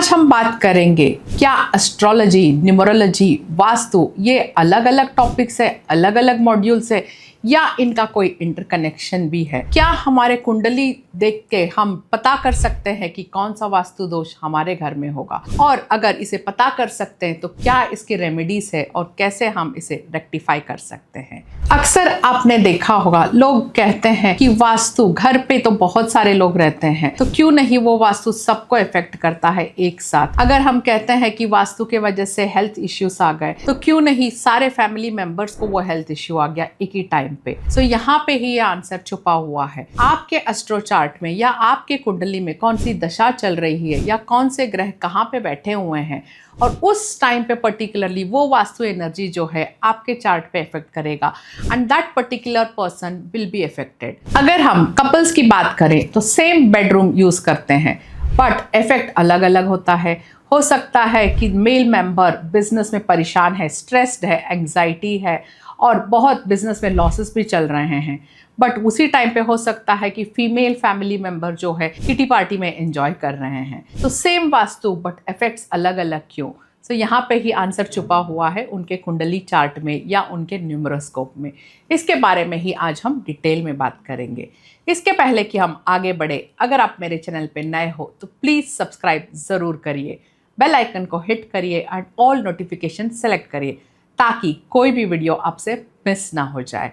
आज हम बात करेंगे क्या एस्ट्रोलॉजी, न्यूमरोलॉजी, वास्तु ये अलग अलग टॉपिक्स है, अलग अलग मॉड्यूल्स है या इनका कोई इंटरकनेक्शन भी है। क्या हमारे कुंडली देख के हम पता कर सकते हैं कि कौन सा वास्तु दोष हमारे घर में होगा, और अगर इसे पता कर सकते हैं तो क्या इसकी रेमेडीज है और कैसे हम इसे रेक्टिफाई कर सकते हैं। अक्सर आपने देखा होगा लोग कहते हैं कि वास्तु, घर पे तो बहुत सारे लोग रहते हैं तो क्यों नहीं वो वास्तु सबको इफेक्ट करता है एक साथ। अगर हम कहते हैं कि वास्तु के वजह से हेल्थ इश्यूज आ गए तो क्यों नहीं सारे फैमिली मेंबर्स को वो हेल्थ इश्यू आ गया एक ही टाइम पे। सो यहाँ पे ही ये आंसर छुपा हुआ है। आपके एस्ट्रो चार्ट में या आपके कुंडली में कौन सी दशा चल रही है या कौन से ग्रह कहाँ पे बैठे हुए हैं और उस टाइम पे पर्टिकुलरली वो वास्तु एनर्जी जो है आपके चार्ट पे इफेक्ट करेगा and that particular person will be affected. अगर हम कपल्स की बात करें तो सेम बेडरूम यूज करते हैं बट इफेक्ट अलग अलग होता है। हो सकता है कि मेल मेंबर बिजनेस में परेशान है, स्ट्रेस्ड है, एंग्जाइटी है और बहुत बिजनेस में लॉसेस भी चल रहे हैं, बट उसी टाइम पे हो सकता है कि फीमेल फैमिली मेंबर जो है किटी पार्टी में एंजॉय कर रहे हैं। तो सेम वास्तु बट इफेक्ट्स अलग अलग क्यों। सो यहाँ पे ही आंसर छुपा हुआ है उनके कुंडली चार्ट में या उनके न्यूमरोस्कोप में। इसके बारे में ही आज हम डिटेल में बात करेंगे। इसके पहले कि हम आगे बढ़े, अगर आप मेरे चैनल पे नए हो तो प्लीज़ सब्सक्राइब ज़रूर करिए, बेल आइकन को हिट करिए एंड ऑल नोटिफिकेशन सेलेक्ट करिए ताकि कोई भी वीडियो आपसे मिस ना हो जाए।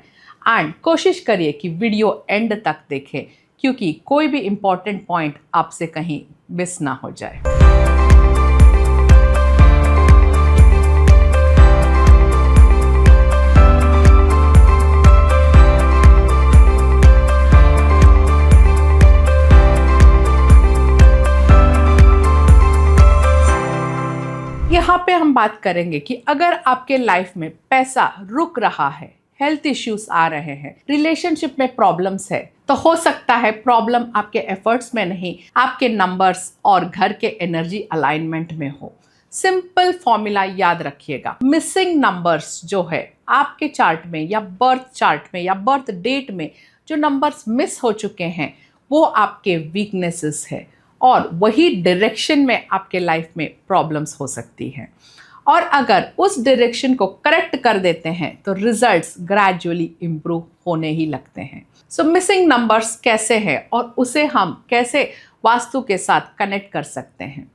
एंड कोशिश करिए कि वीडियो एंड तक देखें क्योंकि कोई भी इम्पॉर्टेंट पॉइंट आपसे कहीं मिस ना हो जाए। यहाँ पे हम बात करेंगे कि अगर आपके लाइफ में पैसा रुक रहा है, हेल्थ इश्यूज आ रहे हैं, रिलेशनशिप में प्रॉब्लम्स है, तो हो सकता है प्रॉब्लम आपके एफर्ट्स में नहीं, आपके नंबर्स और घर के एनर्जी अलाइनमेंट में हो। सिंपल फॉर्मूला याद रखिएगा, मिसिंग नंबर्स जो है आपके चार्ट में या बर्थ चार्ट में या बर्थ डेट में जो नंबर्स मिस हो चुके हैं वो आपके वीकनेसेस है और वही डायरेक्शन में आपके लाइफ में प्रॉब्लम्स हो सकती हैं। और अगर उस डायरेक्शन को करेक्ट कर देते हैं तो रिजल्ट्स ग्रेजुअली इम्प्रूव होने ही लगते हैं। सो मिसिंग नंबर्स कैसे हैं और उसे हम कैसे वास्तु के साथ कनेक्ट कर सकते हैं।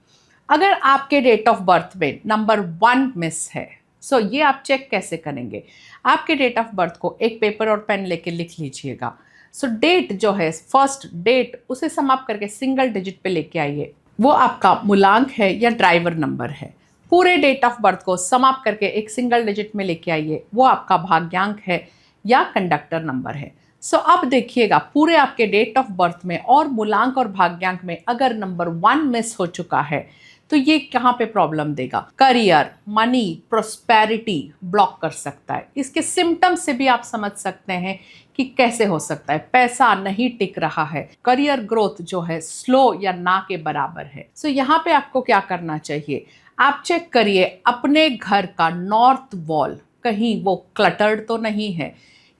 अगर आपके डेट ऑफ बर्थ में नंबर 1 मिस है, सो ये आप चेक कैसे करेंगे। आपके डेट ऑफ बर्थ को एक पेपर और पेन लेके लिख लीजिएगा। सो डेट जो है, फर्स्ट डेट, उसे समाप्त करके सिंगल डिजिट पे लेके आइए, वो आपका मूलांक है या ड्राइवर नंबर है। पूरे डेट ऑफ बर्थ को समाप्त करके एक सिंगल डिजिट में लेके आइए, वो आपका भाग्यांक है या कंडक्टर नंबर है। सो अब देखिएगा पूरे आपके डेट ऑफ बर्थ में और मूलांक और भाग्यांक में अगर नंबर 1 मिस हो चुका है तो ये कहाँ पे प्रॉब्लम देगा। करियर, मनी, प्रोस्पेरिटी ब्लॉक कर सकता है। इसके सिम्टम्स से भी आप समझ सकते हैं कि कैसे हो सकता है। पैसा नहीं टिक रहा है, करियर ग्रोथ जो है स्लो या ना के बराबर है। सो यहाँ पे आपको क्या करना चाहिए, आप चेक करिए अपने घर का नॉर्थ वॉल, कहीं वो क्लटर्ड तो नहीं है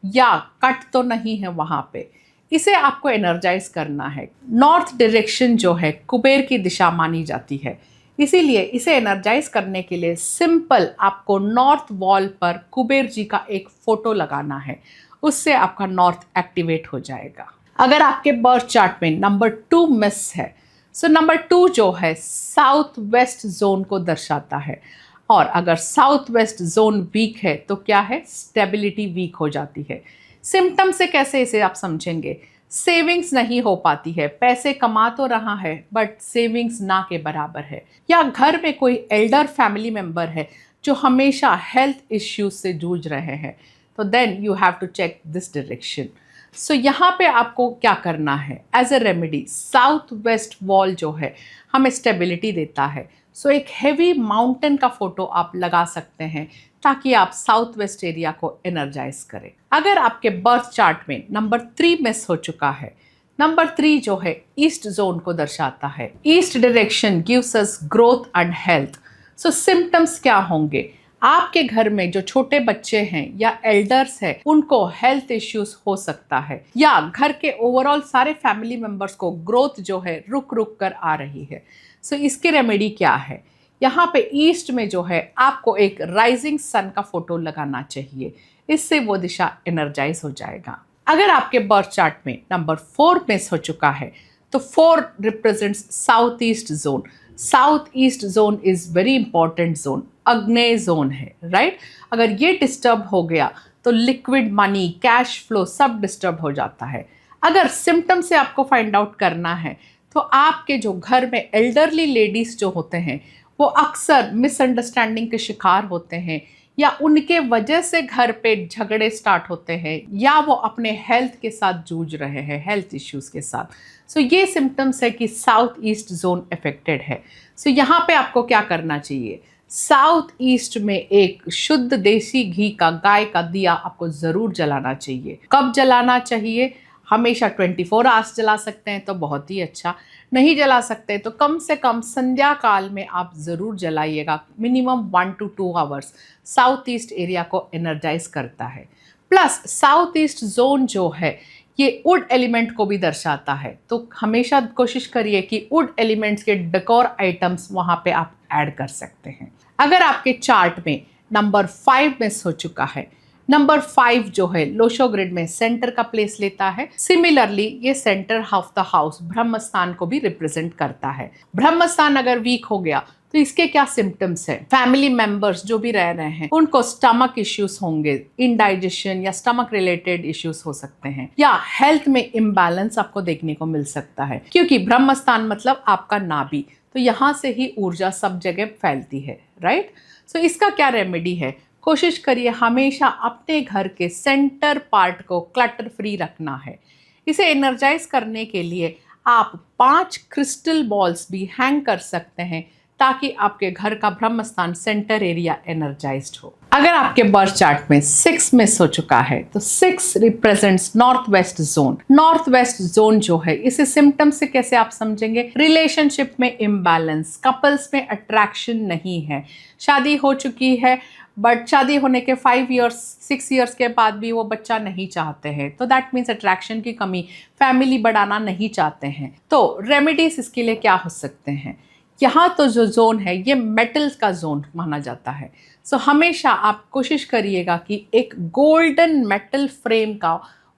या कट तो नहीं है वहाँ पे। इसे आपको एनर्जाइज करना है। नॉर्थ डायरेक्शन जो है कुबेर की दिशा मानी जाती है, इसीलिए इसे एनर्जाइज करने के लिए सिंपल आपको नॉर्थ वॉल पर कुबेर जी का एक फोटो लगाना है, उससे आपका नॉर्थ एक्टिवेट हो जाएगा। अगर आपके बर्थ चार्ट में नंबर 2 मिस है, सो नंबर 2 जो है साउथ वेस्ट जोन को दर्शाता है और अगर साउथ वेस्ट जोन वीक है तो क्या है, स्टेबिलिटी वीक हो जाती है। सिम्टम से कैसे इसे आप समझेंगे, सेविंग्स नहीं हो पाती है, पैसे कमा तो रहा है बट सेविंग्स ना के बराबर है, या घर में कोई एल्डर फैमिली मेंबर है जो हमेशा हेल्थ इश्यूज से जूझ रहे हैं, तो then you have to check this direction. So यहाँ पे आपको क्या करना है, as a remedy south west wall जो है हमें स्टेबिलिटी देता है। सो एक हेवी माउंटेन का फोटो आप लगा सकते हैं ताकि आप साउथ वेस्ट एरिया को एनर्जाइज करें। अगर आपके बर्थ चार्ट में नंबर 3 मिस हो चुका है, नंबर 3 जो है ईस्ट जोन को दर्शाता है। East direction gives us growth and health. So symptoms क्या होंगे, आपके घर में जो छोटे बच्चे हैं या एल्डर्स हैं उनको हेल्थ इश्यूज हो सकता है, या घर के ओवरऑल सारे फैमिली मेंबर्स को ग्रोथ जो है रुक रुक कर आ रही है। सो इसकी रेमेडी क्या है? यहाँ पे ईस्ट में जो है आपको एक राइजिंग सन का फोटो लगाना चाहिए, इससे वो दिशा एनर्जाइज हो जाएगा। अगर आपके बर्थ चार्ट में नंबर 4 मिस हो चुका है तो 4 represents south east zone. South east zone is very important zone, अग्नेय जोन है, राइट? अगर ये डिस्टर्ब हो गया तो लिक्विड मनी, कैश फ्लो सब डिस्टर्ब हो जाता है। अगर सिम्टम से आपको फाइंड आउट करना है तो आपके जो घर में एल्डरली लेडीज जो होते हैं वो अक्सर मिसअंडरस्टैंडिंग के शिकार होते हैं, या उनके वजह से घर पे झगड़े स्टार्ट होते हैं, या वो अपने हेल्थ के साथ जूझ रहे हैं, हेल्थ इश्यूज के साथ। सो ये सिम्टम्स है कि साउथ ईस्ट जोन अफेक्टेड है। सो यहाँ पे आपको क्या करना चाहिए? साउथ ईस्ट में एक शुद्ध देसी घी का, गाय का दिया आपको ज़रूर जलाना चाहिए। कब जलाना चाहिए? हमेशा 24 आवर्स जला सकते हैं तो बहुत ही अच्छा, नहीं जला सकते तो कम से कम संध्या काल में आप ज़रूर जलाइएगा। Minimum 1 to 2 hours south east area को एनर्जाइज करता है। प्लस साउथ ईस्ट जोन जो है ये वुड एलिमेंट को भी दर्शाता है, तो हमेशा कोशिश करिए कि वुड एलिमेंट्स के डेकोर आइटम्स वहाँ पे आप ऐड कर सकते हैं। अगर आपके चार्ट में नंबर 5 मिस हो चुका है, नंबर 5 जो है लोशो ग्रिड में सेंटर का प्लेस लेता है। सिमिलरली ये सेंटर ऑफ द हाउस ब्रह्म स्थान को भी रिप्रेजेंट करता है। ब्रह्म स्थान अगर वीक हो गया तो इसके क्या सिम्टम्स है? फैमिली मेंबर्स जो भी रह रहे हैं उनको स्टमक इश्यूज होंगे, इंडाइजेशन या स्टमक रिलेटेड इश्यूज हो सकते हैं, या हेल्थ में इम्बैलेंस आपको देखने को मिल सकता है, क्योंकि ब्रह्म स्थान मतलब आपका नाभि, तो यहाँ से ही ऊर्जा सब जगह फैलती है, राइट? सो इसका क्या रेमेडी है? कोशिश करिए हमेशा अपने घर के सेंटर पार्ट को क्लटर फ्री रखना है। इसे एनर्जाइज करने के लिए आप 5 क्रिस्टल बॉल्स भी हैंग कर सकते हैं ताकि आपके घर का ब्रह्म स्थान सेंटर एरिया एनर्जाइज्ड हो। अगर आपके बर्थ चार्ट में 6 मिस हो चुका है तो 6 represents north west zone. North west zone जो है इसे सिम्टम से कैसे आप समझेंगे? रिलेशनशिप में इम्बैलेंस, कपल्स में अट्रैक्शन नहीं है, शादी हो चुकी है बट शादी होने के 5 इयर्स 6 इयर्स के बाद भी वो बच्चा नहीं चाहते हैं, तो दैट मीन्स अट्रैक्शन की कमी, फैमिली बढ़ाना नहीं चाहते हैं। तो रेमेडीज इसके लिए क्या हो सकते हैं? यहाँ तो जो जोन है ये मेटल्स का जोन माना जाता है। सो हमेशा आप कोशिश करिएगा कि एक गोल्डन मेटल फ्रेम का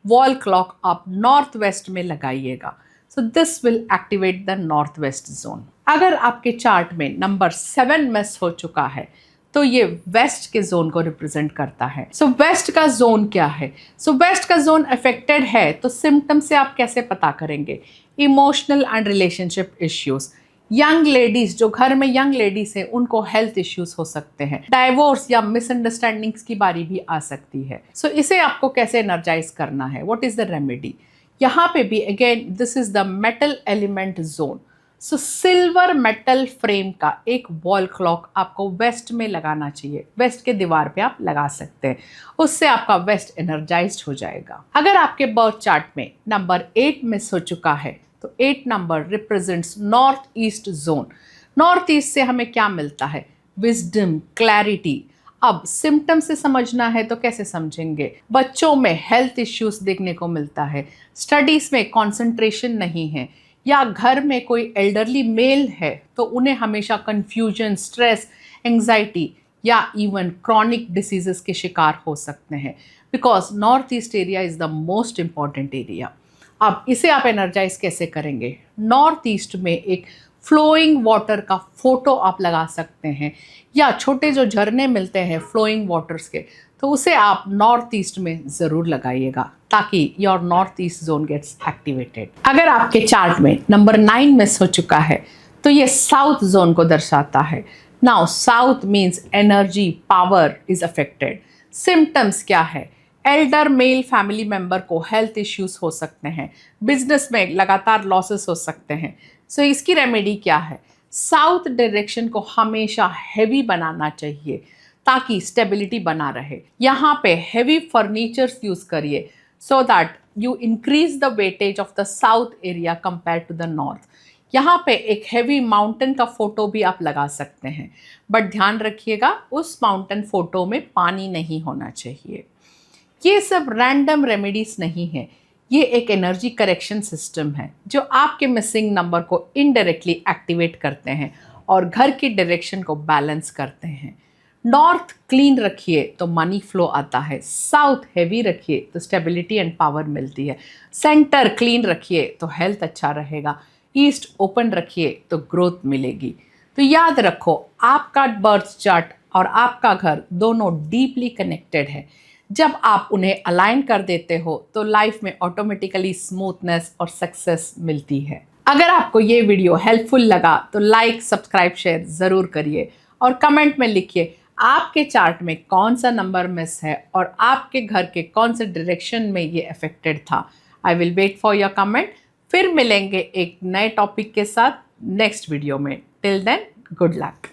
वॉल क्लॉक आप नॉर्थ वेस्ट में लगाइएगा। So this will activate the north west zone. अगर आपके चार्ट में नंबर 7 मिस हो चुका है तो ये वेस्ट के जोन को रिप्रेजेंट करता है। सो वेस्ट का जोन क्या है? सो वेस्ट का जोन अफेक्टेड है तो सिम्टम से आप कैसे पता करेंगे? Emotional and relationship issues, young ladies जो घर में यंग लेडीज है उनको हेल्थ इश्यूज हो सकते हैं, डाइवोर्स या मिसअंडरस्टैंडिंग्स की बारी भी आ सकती है। सो इसे आपको कैसे एनर्जाइज करना है? What is the remedy? यहाँ पे भी again this is the metal element zone. So silver metal frame का एक वॉल क्लॉक आपको वेस्ट में लगाना चाहिए। वेस्ट के दीवार पे आप लगा सकते हैं, उससे आपका वेस्ट एनर्जाइज्ड हो जाएगा। अगर आपके बर्थ चार्ट में नंबर 8 मिस हो चुका है तो 8 number represents north east zone. North east से हमें क्या मिलता है? Wisdom, clarity. अब सिम्टम से समझना है तो कैसे समझेंगे? बच्चों में हेल्थ इश्यूज देखने को मिलता है, स्टडीज में कंसंट्रेशन नहीं है, या घर में कोई एल्डरली मेल है तो उन्हें हमेशा कंफ्यूजन, स्ट्रेस, एंजाइटी या इवन क्रॉनिक डिसीजेस के शिकार हो सकते हैं, because north east area is the most important area. अब इसे आप एनर्जाइज कैसे करेंगे? नॉर्थ ईस्ट में एक फ्लोइंग वाटर का फोटो आप लगा सकते हैं, या छोटे जो झरने मिलते हैं फ्लोइंग वाटर्स के, तो उसे आप नॉर्थ ईस्ट में ज़रूर लगाइएगा ताकि your north east zone gets activated. अगर आपके चार्ट में नंबर 9 मिस हो चुका है तो ये साउथ जोन को दर्शाता है। Now south means energy, power is affected. Symptoms क्या है? एल्डर मेल फैमिली मेंबर को हेल्थ इश्यूज हो सकते हैं, बिजनेस में लगातार लॉसेस हो सकते हैं। सो इसकी रेमेडी क्या है? साउथ डायरेक्शन को हमेशा हैवी बनाना चाहिए ताकि स्टेबिलिटी बना रहे। यहाँ पे हैवी फर्नीचर्स यूज करिए so that you increase the weightage of the south area compare to the north. यहाँ पे एक हैवी माउंटेन का फोटो भी आप लगा सकते हैं, बट ध्यान रखिएगा उस माउंटेन फोटो में पानी नहीं होना चाहिए। ये सब रैंडम रेमेडीज नहीं है, ये एक एनर्जी करेक्शन सिस्टम है जो आपके मिसिंग नंबर को इनडायरेक्टली एक्टिवेट करते हैं और घर की डायरेक्शन को बैलेंस करते हैं। नॉर्थ क्लीन रखिए तो मनी फ्लो आता है, साउथ हेवी रखिए तो स्टेबिलिटी एंड पावर मिलती है, सेंटर क्लीन रखिए तो हेल्थ अच्छा रहेगा, ईस्ट ओपन रखिए तो ग्रोथ मिलेगी। तो याद रखो, आपका बर्थ चार्ट और आपका घर दोनों डीपली कनेक्टेड है। जब आप उन्हें अलाइन कर देते हो तो लाइफ में ऑटोमेटिकली स्मूथनेस और सक्सेस मिलती है। अगर आपको ये वीडियो हेल्पफुल लगा तो लाइक, सब्सक्राइब, शेयर ज़रूर करिए और कमेंट में लिखिए आपके चार्ट में कौन सा नंबर मिस है और आपके घर के कौन से डायरेक्शन में ये अफेक्टेड था। I will wait for your comment. फिर मिलेंगे एक नए टॉपिक के साथ नेक्स्ट वीडियो में। Till then, good luck.